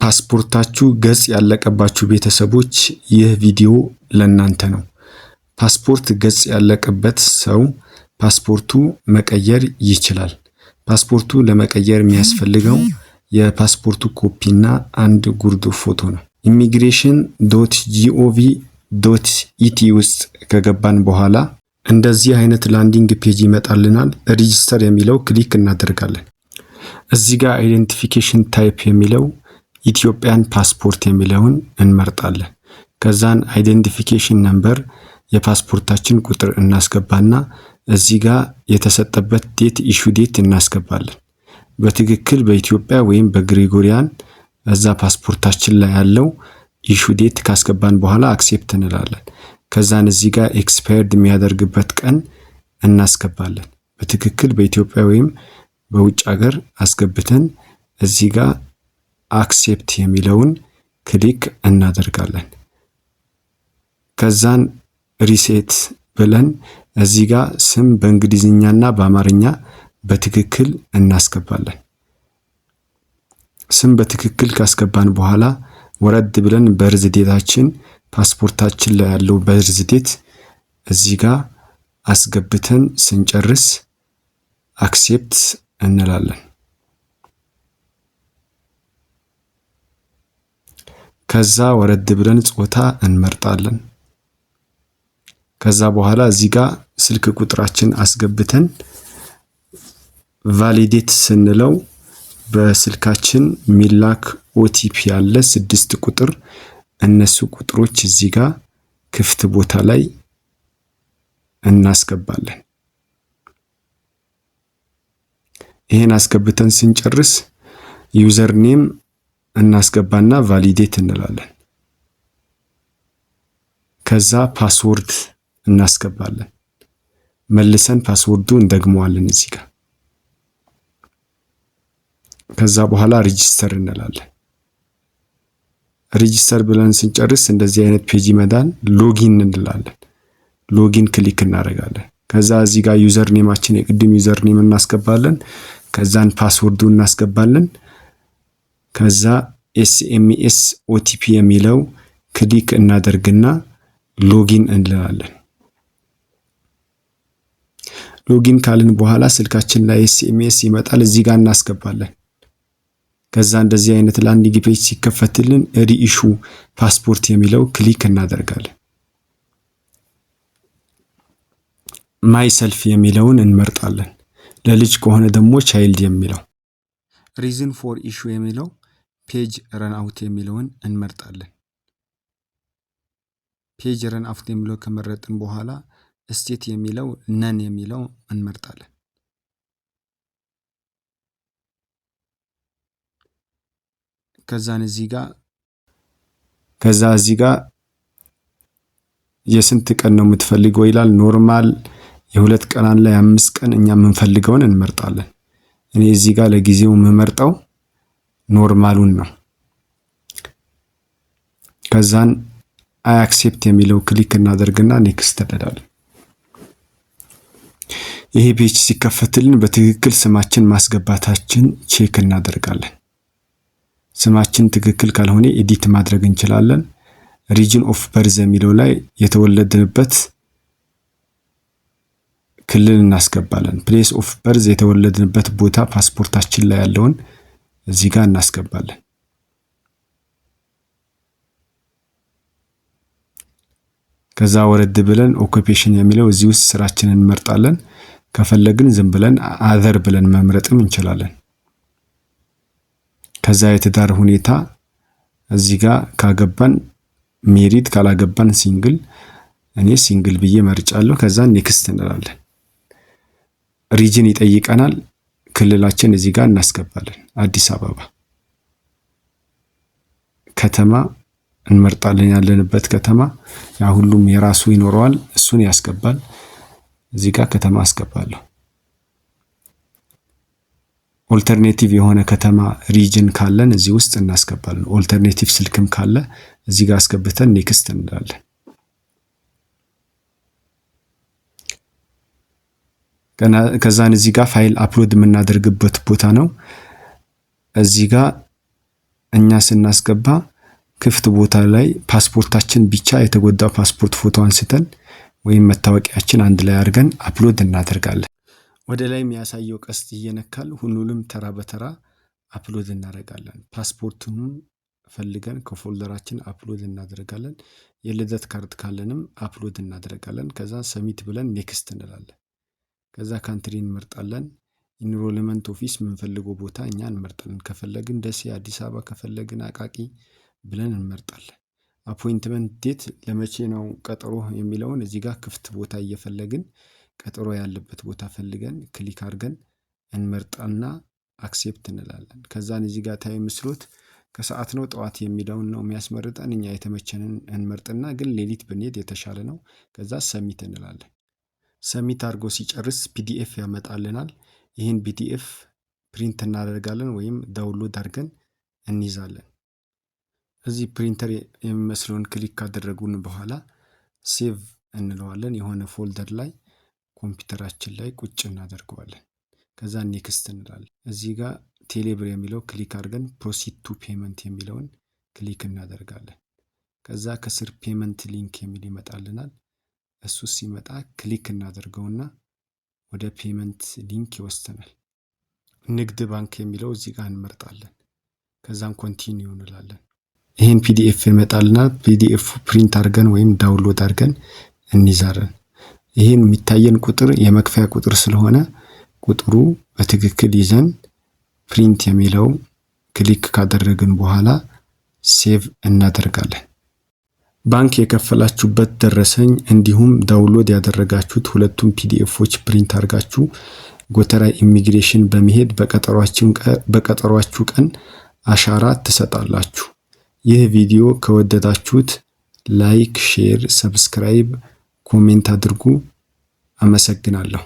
ፓስፖርታችሁ ገጽ ያለቀባችሁ ቤተሰቦች ይህ ቪዲዮ ለእናንተ ነው። ፓስፖርት ገጽ ያለቀበት ሰው ፓስፖርቱ መቀየር ይችላል። ፓስፖርቱ ለመቀየር የሚያስፈልገው የፓስፖርቱ ኮፒና አንድ ጉርድ ፎቶ ነው። immigration.gov.it ውስጥ ከገባን በኋላ እንደዚህ አይነት ላንዲንግ ፔጅ ይመጣልናል። ሬጂስተር የሚለው ክሊክ እናደርጋለን። እዚህ ጋር አይደንቲፊኬሽን ታይፕ የሚለው ኢትዮጵያን ፓስፖርት የሚለውን እንመርጣለን። ከዛን አይደንቲፊኬሽን ነምበር የፓስፖርታችን ቁጥር እናስገባና እዚህ ጋር የተሰጠበት ዴት ኢሹ ዴት እናስገባለን። በትክክል በኢትዮጵያ ወይም በግሪጎሪያን እዛ ፓስፖርታችን ላይ ያለው ኢሹ ዴት ካስገባን በኋላ አክሴፕት እንላለን። ከዛን እዚህ ጋር ኤክስፓየርድ የሚያደርግበት ቀን እናስገባለን። በትክክል በኢትዮጵያ ወይም በውጭ ሀገር አስገብተን እዚህ ጋር አክሴፕት የሚለውን ክሊክ እናደርጋለን። ከዛን ሪሴት ብለን እዚህ ጋር ስም በእንግሊዝኛና በአማርኛ በትክክል እናስገባለን። ስም በትክክል ካስገባን በኋላ ወረድ ብለን በርዝ ዴታችን ፓስፖርታችን ላይ ያለው በርዝ ዴት እዚህ ጋር አስገብተን ስንጨርስ አክሴፕት እንላለን። ከዛ ወረድ ብለን ጾታ እንመርጣለን። ከዛ በኋላ እዚህ ጋር ስልክ ቁጥራችን አስገብተን ቫሊዴት ስንለው በስልካችን ሚላክ ኦቲፒ ያለ 6 ቁጥር እነሱ ቁጥሮች እዚህ ጋር ክፍት ቦታ ላይ እናስገባለን። ይሄን አስገብተን ስንጨርስ ዩዘር ኔም እናስገባና ቫሊዴት እንላለን። ከዛ ፓስወርድ እናስገባለን። መልሰን ፓስወርዱ እንደግመዋለን እዚህ ጋር። ከዛ በኋላ ሬጂስተር እንላለን። ሬጂስተር ብለን ስንጨርስ እንደዚህ አይነት ፔጅ ይመጣል። ሎጊን እንላለን። ሎጊን ክሊክ እናደርጋለን። ከዛ እዚህ ጋር ዩዘር ኔማችን የቅድም ዩዘር ኔም እናስገባለን። ከዛን ፓስወርዱ እናስገባለን። ከዛ ኤስኤምኤስ ኦቲፒ የሚለው ክሊክ እናደርግና ሎጊን እንላለን። ሎጊን ካልን በኋላ ስልካችን ላይ ኤስኤምኤስ ይመጣል። እዚህ ጋር እናስገባለን። ከዛ እንደዚህ አይነት ላንዲንግ ፔጅ ሲከፈትልን ሪኢሹ ፓስፖርት የሚለው ክሊክ እናደርጋለን። ማይ ሰልፍ የሚለውን እንመርጣለን። ለልጅ ከሆነ ደግሞ ቻይልድ የሚለው። ሪዝን ፎር ኢሹ የሚለው ፔጅ ረን አውት የሚለውን እንመርጣለን። ፔጅ ረን አውት የሚለው ከመረጥን በኋላ ስቴት የሚለው ነን የሚለው እንመርጣለን። ከዛን እዚህ ጋር የስንት ቀን ነው የምትፈልገው ይላል። ኖርማል የ2 ቀን አለ፣ የ5 ቀን እኛ የምንፈልገውን እንመርጣለን። እኔ እዚህ ጋር ለጊዜው የምመርጠው ኖርማሉን ነው። ከዛን አይ አክሴፕት የሚለው ክሊክ እናደርግና ኔክስት እንላለን። ይሄ ፔጅ ሲከፈትልን በትክክል ስማችን ማስገባታችን ቼክ እናደርጋለን። ስማችን ትክክል ካልሆነ ኤዲት ማድረግ እንችላለን። ሪጅን ኦፍ በርዝ የሚለው ላይ የተወለድንበት ክልል እናስገባለን። ፕሌስ ኦፍ በርዝ የተወለድንበት ቦታ ፓስፖርታችን ላይ ያለውን እዚህ ጋር እናስገባለን። ከዛ ወረድ ብለን ኦኩፔሽን የሚለው እዚህ ውስጥ ስራችንን እንመርጣለን። ከፈለግን ዝም ብለን አዘር ብለን መምረጥም እንችላለን። ከዛ የትዳር ሁኔታ እዚህ ጋር ካገባን ሜሪድ፣ ካላገባን ሲንግል። እኔ ሲንግል ብዬ መርጫለሁ። ከዛ ኔክስት እንላለን። ሪጅን ይጠይቀናል። ክልላችን እዚህ ጋር እናስገባለን። አዲስ አበባ። ከተማ እንመርጣለን። ያለንበት ከተማ ያ ሁሉም የራሱ ይኖረዋል፣ እሱን ያስገባል። እዚህ ጋር ከተማ አስገባለሁ። ኦልተርኔቲቭ የሆነ ከተማ ሪጅን ካለን እዚህ ውስጥ እናስገባለን። ኦልተርኔቲቭ ስልክም ካለ እዚህ ጋር አስገብተን ኔክስት እንላለን። ከዛን እዚህ ጋር ፋይል አፕሎድ የምናደርግበት ቦታ ነው። እዚህ ጋር እኛ ስናስገባ ክፍት ቦታ ላይ ፓስፖርታችን ብቻ የተጎዳ ፓስፖርት ፎቶ አንስተን ወይም መታወቂያችን አንድ ላይ አድርገን አፕሎድ እናደርጋለን። ወደ ላይ የሚያሳየው ቀስት እየነካል ሁሉንም ተራ በተራ አፕሎድ እናደርጋለን። ፓስፖርቱን ፈልገን ከፎልደራችን አፕሎድ እናደርጋለን። የልደት ካርድ ካለንም አፕሎድ እናደርጋለን። ከዛ ሰሚት ብለን ኔክስት እንላለን። ከዛ ካንትሪ እንመርጣለን። ኢንሮልመንት ኦፊስ የምንፈልገው ቦታ እኛ እንመርጣለን። ከፈለግን ደሴ፣ አዲስ አበባ፣ ከፈለግን አቃቂ ብለን እንመርጣለን። አፖይንትመንት ዴት ለመቼ ነው ቀጠሮ የሚለውን እዚህ ጋር ክፍት ቦታ እየፈለግን ቀጠሮ ያለበት ቦታ ፈልገን ክሊክ አድርገን እንመርጣና አክሴፕት እንላለን። ከዛን እዚህ ጋር ታይም ስሎት ከሰዓት ነው ጠዋት የሚለውን ነው የሚያስመርጠን። እኛ የተመቸንን እንመርጥና ግን ሌሊት ብንሄድ የተሻለ ነው። ከዛ ሰሚት እንላለን። ሰሚት አድርጎ ሲጨርስ ፒዲኤፍ ያመጣልናል። ይህን ፒዲኤፍ ፕሪንት እናደርጋለን ወይም ዳውንሎድ አድርገን እንይዛለን። እዚህ ፕሪንተር የሚመስለውን ክሊክ ካደረጉን በኋላ ሴቭ እንለዋለን። የሆነ ፎልደር ላይ ኮምፒውተራችን ላይ ቁጭ እናደርገዋለን። ከዛ ኔክስት እንላለን። እዚህ ጋር ቴሌብር የሚለው ክሊክ አድርገን ፕሮሲድ ቱ ፔመንት የሚለውን ክሊክ እናደርጋለን። ከዛ ከስር ፔመንት ሊንክ የሚል ይመጣልናል። እሱ ሲመጣ ክሊክ እናደርገውና ወደ ፔመንት ሊንክ ይወስደናል። ንግድ ባንክ የሚለው እዚህ ጋር እንመርጣለን። ከዛም ኮንቲኒው እንላለን። ይህን ፒዲኤፍ ይመጣልናል። ፒዲኤፍ ፕሪንት አድርገን ወይም ዳውንሎድ አድርገን እንይዛለን። ይህን የሚታየን ቁጥር የመክፈያ ቁጥር ስለሆነ ቁጥሩ በትክክል ይዘን ፕሪንት የሚለው ክሊክ ካደረግን በኋላ ሴቭ እናደርጋለን። ባንክ የከፈላችሁበት ደረሰኝ እንዲሁም ዳውንሎድ ያደረጋችሁት ሁለቱም ፒዲኤፎች ፕሪንት አድርጋችሁ ጎተራ ኢሚግሬሽን በመሄድ በቀጠሯችሁ ቀን አሻራ ትሰጣላችሁ። ይህ ቪዲዮ ከወደዳችሁት ላይክ፣ ሼር፣ ሰብስክራይብ፣ ኮሜንት አድርጉ። አመሰግናለሁ።